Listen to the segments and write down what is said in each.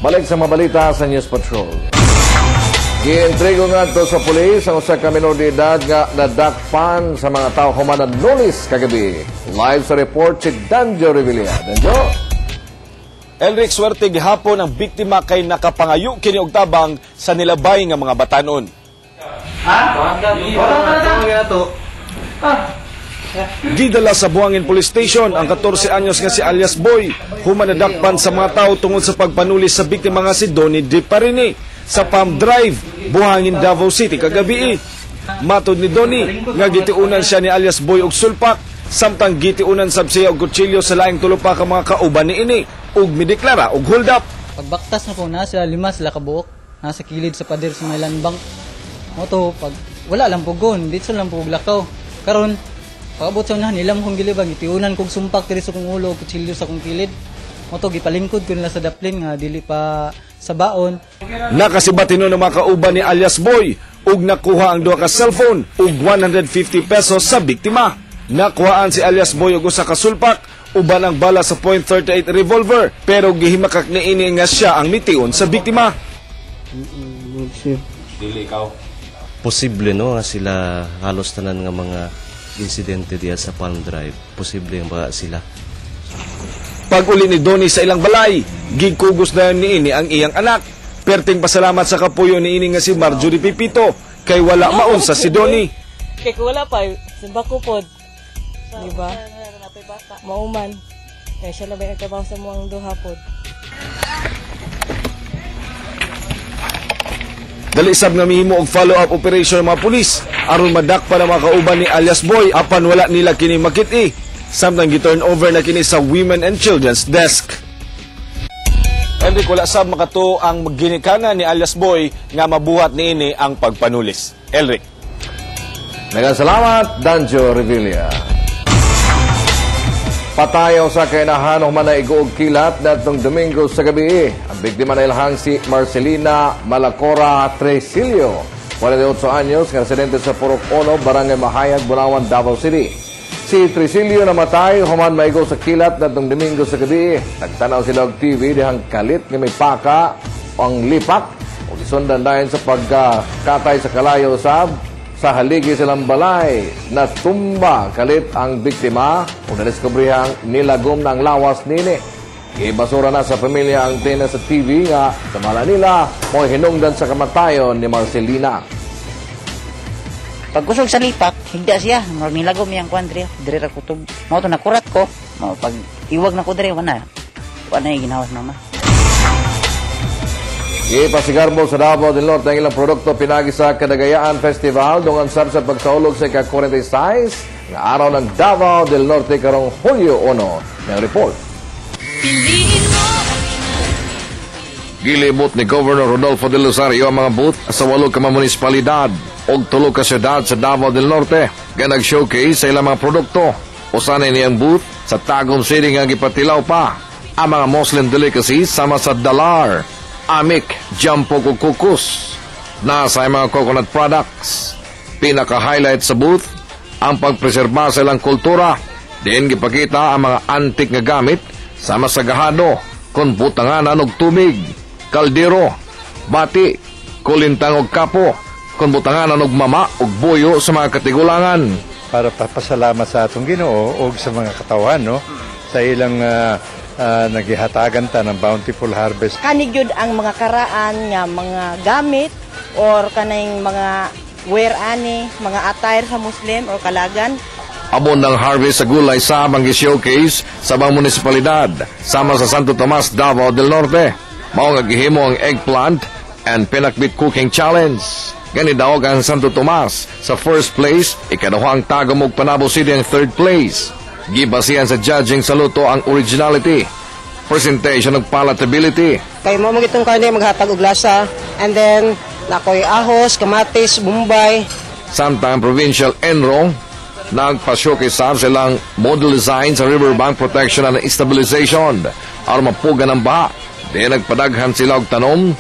Balik sa mabalita sa News Patrol. Giintrigo nga ito sa pulis ang usa ka minor de edad nga nadakpan sa mga tao human Lunes kagabi. Live sa report si Danjo Revilla. Danjo? Elric, swerte gihapon ang biktima kay nakapangayo kini og tabang sa nilabay nga mga batanon. Gidala sa Buhangin Police Station ang 14 anyos nga si alias Boy, human nadakpan sa mga tao tungod sa pagpanulis sa biktima nga si Donnie Di Parini sa Palm Drive, Buhangin, Davao City kagabi. Matod ni Donnie nga gitiunan siya ni alias Boy og sulpak, samtang gitiunan sab siya og kutsilyo sa laing tulo pa ka mga kauban ni ini ug mideklara og hold up. Pagbaktas na po nasa 5 sila kabuok, nasa kilid sa pader sa Mailan Bank. Moto pag wala lang pugon, dito lang pug lakaw. Karon pagabot sa unahan nilam kong gilibag, itiunan kong sumpak diri sa kong ulo, kutsilyo sa kong kilid. Moto gipalingkod ko nila sa daplin nga dili pa sa baon. Nakasibatino ng mga kauban ni alias Boy ug nakuha ang duha ka cellphone ug 150 pesos sa biktima. Nakuhaan si alias Boy og usa ka sulpak uban ang bala sa .38 revolver, pero gihimakak niini nga siya ang mitiun sa biktima. Dili ikaw. Posible no nga sila halos tanan nga mga insidente diya sa Palm Drive. Posible nga sila. Pag uli ni Donnie sa ilang balay, gigkugos na niini ang iyang anak. Perting pasalamat sa kapuyo niini nga si Marjorie Pipito kay wala maunsa si Donnie. Kay wala pa, simbako pod. Diba? Mauman. Kaya siya na ba nagtrabaho sa mga duha pod. Dalisab nga mihimo og follow-up operation ng mga pulis aron madakpan ang mga kauban ni alias Boy apan wala nila kini makit-i. Samtang gi-turn over na kini sa Women and Children's Desk. Enric, wala sab makato ang ginikana ni alias Boy nga mabuhat niini ang pagpanulis. Elric. Salamat, Danjo Revilla. Patayaw sa kainahan human na iguog kilat datong Domingo sa gabi. Ang biktima na ilhang si Marcelina Malacora Tresillo, 48 anyos, nga residente sa Purok 1, Barangay Mahayag, Bunawan, Davao City. Si Tresillo namatay human maigo sa kilat datong Domingo sa gabi. Nagtanaw sila og TV dihang kalit nga may paka ang lipak o gisundan dayon sa pagkatay sa kalayo sa haligi silang balay. Natumba kalit ang biktima o nadiskubrihang nilagom ng lawas nini. Ibasura na sa pamilya ang tina sa TV nga samala nila mo hinungdan sa kamatayon ni Marcelina. Pag kusog sa lipak, higda siya. Nilagom yung kwan diri. Diri ra kutob. Mao to nakurat ko. Pag iwag na ko diri, wala yung ginawas naman. Ipasigarbo sa Davao del Norte ang ilang produkto pinagi sa Kadagayaan Festival dungan sab sa pagsaulog sa ika-46 nga araw ng Davao del Norte karong Hulyo 1 ng report. Gilibot ni Governor Rodolfo de Rosario ang mga booth sa 8 ka munisipalidad og 3 ka syudad sa Davao del Norte nga nag-showcase sa ilang mga produkto. Usanay niyang booth sa Tagum City nga gipatilaw pa ang mga Muslim delicacies sama sa dalar, amik, jampo ug kukus. Nasa mga coconut products. Pinaka-highlight sa booth ang pagpreserba sa ilang kultura. Diin gipakita ang mga antik nga gamit sama sa gahado, kon butanganan og tubig, kaldero, bati, kulintang og kapo, kon butanganan og mama og buyo sa mga katigulangan. Para papasalamat sa atong Ginoo og sa mga katawan, no? Sa ilang nagihatagan ta ng bountiful harvest. Kanigyod ang mga karaan nga mga gamit or kanang mga wear ani, mga attire sa Muslim or kalagan. Abon ng harvest sa gulay sa showcase sa mga munisipalidad sama sa Santo Tomas, Davao del Norte. Mao nga gihimo ang eggplant and pinakbit cooking challenge. Gani daog ang Santo Tomas sa first place, ikaduhang Tagum ug Panabo City ang third place. Gibasihan sa judging sa luto ang originality, presentation ug palatability. Kay mo magitong kanay maghatag og lasa and then nakoy ahos, kamatis, bombay. Samtang Provincial Enro nagpa-showcase sa silang model design sa riverbank protection and stabilization aron mapugan ang baha. Di nagpadaghan sila og tanom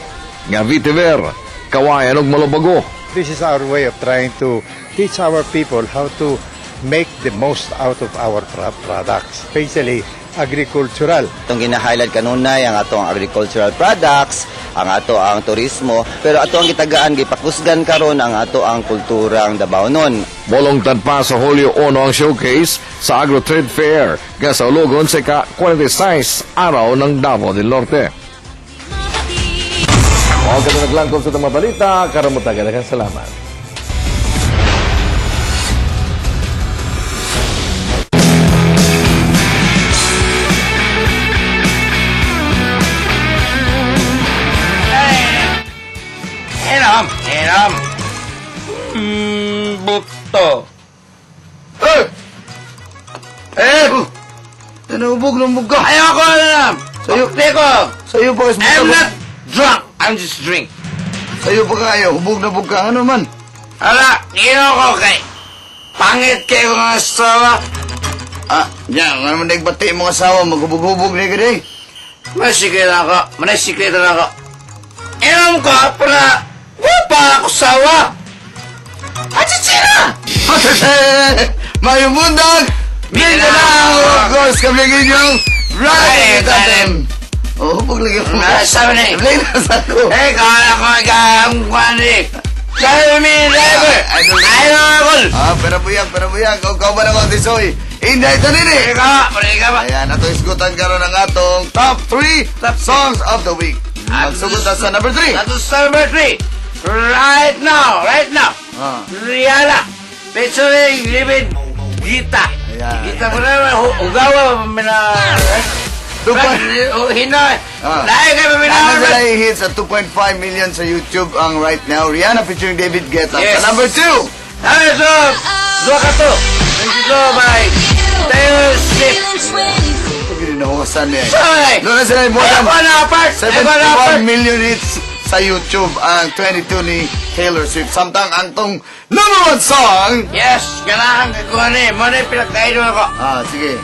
nga vetiver, kawayan ug malubago. This is our way of trying to teach our people how to make the most out of our products, especially agricultural. Itong gina-highlight kanunay ang atong agricultural products, ang ato ang turismo, pero ato ang gitagaan gipakusgan karon ang ato ang kulturang Dabaonon. Molongtad pa sa Hulyo 1 ang showcase sa Agro Trade Fair sa Ulugon sa ka-46 araw ng Davao del Norte. Mga katanaglang sa mga balita, karamutagan na salamat. Eram. Buto. Nanubog ng buga. Ayoko alam. Sa'yo. Teko. Sa'yo ba? I'm not drunk. I'm just drink. Sa'yo ba kayo? Hubog na buga. Ano man? Ala, ko kay. Pangit kayo ng asawa. Diyan. Ano man nagbati yung mga asawa? Maghubog-hubog na gano'n. Masikreto na ako. Manasikreto na ako. Inom ko para wapa ako sawa. Achichira! Mayong bundag! Mindanao! Of course, kami inyong Right Tatem! Hubog lagi mo. Sabi na eh. Linas ako. Kala ko ang kwanik. Sabi mi driver. Idol! Pero buyag. Ikaw ba na ko, Tisoy? Hindi ito nini. Ikaw ba? Ayan, ato isgutan karon ang atong top 3 songs of the week. Magsugod na sa number 3. That was number 3. Right now. Rihanna. Featuring Libid Gita. Ayan. Gita mo na. Ugawa. Hinoy. Dahil kayo Ano minawag. sila hits at 2.5 million sa YouTube ang right now. Rihanna featuring David Guetta. Yes. Sa number 2. Dahil so, dua ka to. Dito by Taylor Swift. Ginahuwasan niya. Sorry. Doon na sila more than Eko na apart. 71 million hits sa YouTube ang 22 ni Taylor Swift. Samtang ang tong number 1 song. Yes, ganahan ka ko ni. Mo na pinagkaidol ako. Sige.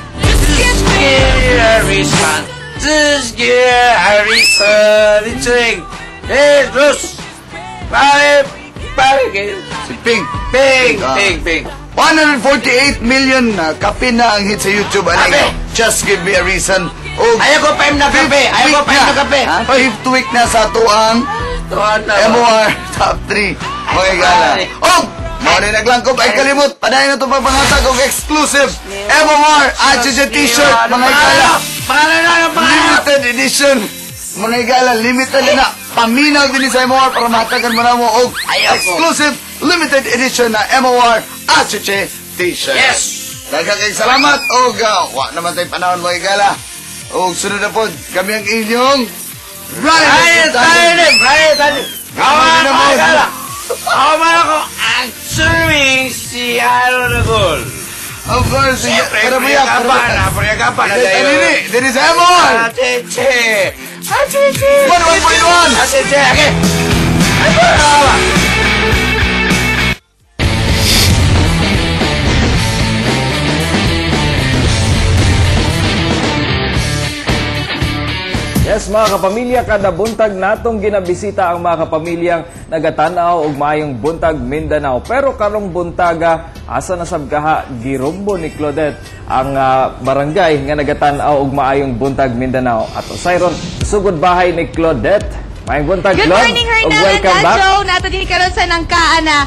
Just give a reason. Featuring Jesus. Pare kayo. Si Pink. Ping. 148 million kapin na ang hit sa YouTube. Kape. Just give me a reason. Ayaw ko pa na kape. Fifth week na sa tuang MOR Top 3. Mga igala. Mga na naglangkop ay kalimut. Padayon na ito pagpangatag og exclusive MOR HJ t-shirt. Mga igala. Limited edition. Mga igala, limited na. Paminaw din sa MOR para mahatagan mo na mo og exclusive limited edition na MOR HJ t-shirt. Yes. Daghang kayong salamat og wa naman tayo panahon mga igala. O sunod na po, kami ang inyong Brian Talim. Kawan ako ang swimming si Aaron Nagol. Of course, Pero Puyagapan na tayo. Dini sa MOR! Acheche. 101.1! Acheche, okay. Ay, Yes, mga kapamilya, kada buntag natong ginabisita ang mga kapamilyang nagatanaw og maayong buntag Mindanao. Pero karong buntaga, asa na sabkaha girumbo ni Claudette ang barangay nga nagatanaw og maayong buntag Mindanao. At usayron sugod bahay ni Claudette. Maayong buntag, Good Claude. morning, Hernan. Welcome back. Nato din karon sa Nangkaana.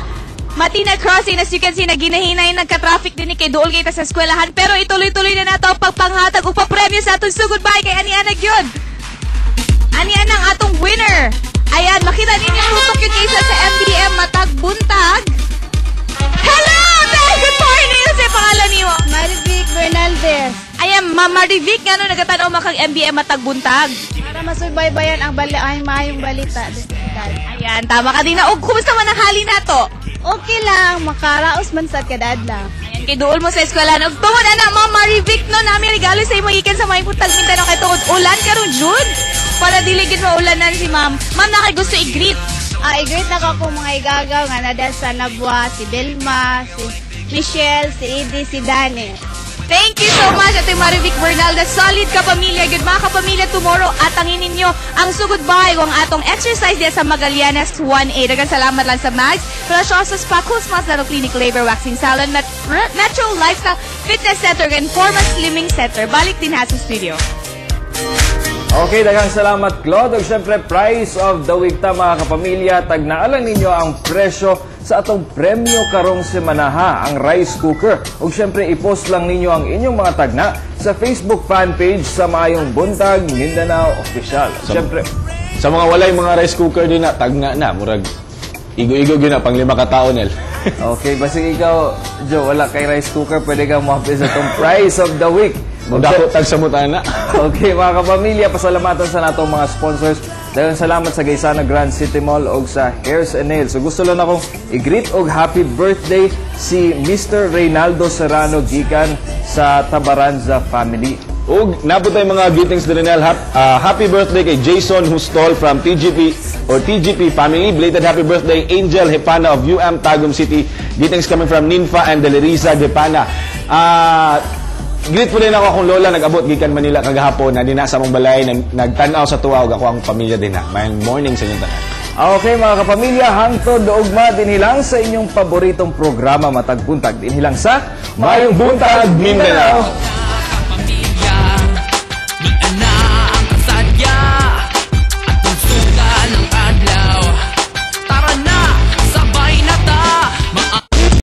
Matina Crossing, as you can see, naginahinay nagka-traffic din kay Duol kita sa eskwelahan. Pero ituloy-tuloy na nato ang pagpanghatag o papremyo sa atong sugod bahay kay Ani-Ana Gyud. Ani-Ana ang atong winner. Ayan, makita ninyo ang hutok yung kaysa sa MBM Matag Buntag. Hello! Good morning! Ano sa'yo pangalan niyo? Marivic Bernaldez. Ayan, Ma'am Marivic, nga nung nagatanaw makang MBM Matag Buntag. Para masubaybayan ang maayong balita. Ayan, tama ka din na. O, kumusta man ang hali na to? Okay lang, makaraos man sa kadadla. Ayan, kay duol mo sa eskwela. Tungod na Ma'am Marivic, no, namin regalo sa imo ikan sa mga Buntag Mindanao kay tungod ulan karon June. Para diligid mo ulanan si Ma'am. Ma'am, nakay gusto i-greet. I-greet na ko mga igagaw nga nada sa Nabwa, si Belma, si Michelle, si Edie, si Dani. Thank you so much, Ate Marivic Bernalda. Solid ka pamilya. Good mga kapamilya, tomorrow atangin ninyo ang sugod bahay o ang atong exercise diya sa Magallanes 1A. Dagang salamat lang sa Mags, Preciosas Pacos, Maslaro Clinic, Labor Waxing Salon, Natural Lifestyle Fitness Center, and Forma Slimming Center. Balik din ha sa studio. Okay, daghang salamat, Claude. Ug syempre, prize of the week ta mga kapamilya. Tagnaalan ninyo ang presyo sa atong premyo karong semana ha, ang rice cooker. Ug syempre, i-post lang ninyo ang inyong mga tagna sa Facebook fan page sa Maayong Buntag Mindanao Official. Syempre, sa mga walay mga rice cooker din na tagna na, murag igo-igo gyud na pang 5 ka taon nel. Okay, basta ikaw, Joe, wala kay rice cooker, pwede kang mahapis sa itong prize of the week. Dako tag sa mutana. Okay, mga kapamilya, pasalamatan sa natong mga sponsors. Daghang salamat sa Gaisana Grand City Mall o sa Hairs and Nails. So gusto lang akong i-greet og happy birthday si Mr. Reynaldo Serrano gikan sa Tabaranza family. Ug naputay mga greetings din nel. Happy birthday kay Jason Hustol from TGP or TGP family. Belated happy birthday Angel Hepana of UM Tagum City. Greetings coming from Ninfa and Deliriza Hepana. Greet po din ako akong lola, nag-abot gikan Manila kagahapon na dinasa mong balay, nagtanaw sa tuwa ug ako ang pamilya din na. May morning sa inyong tanan. Okay mga kapamilya, hangtod ugma dinhilang sa inyong paboritong programa matag buntag dinhilang sa Maayong Buntag Mindanao.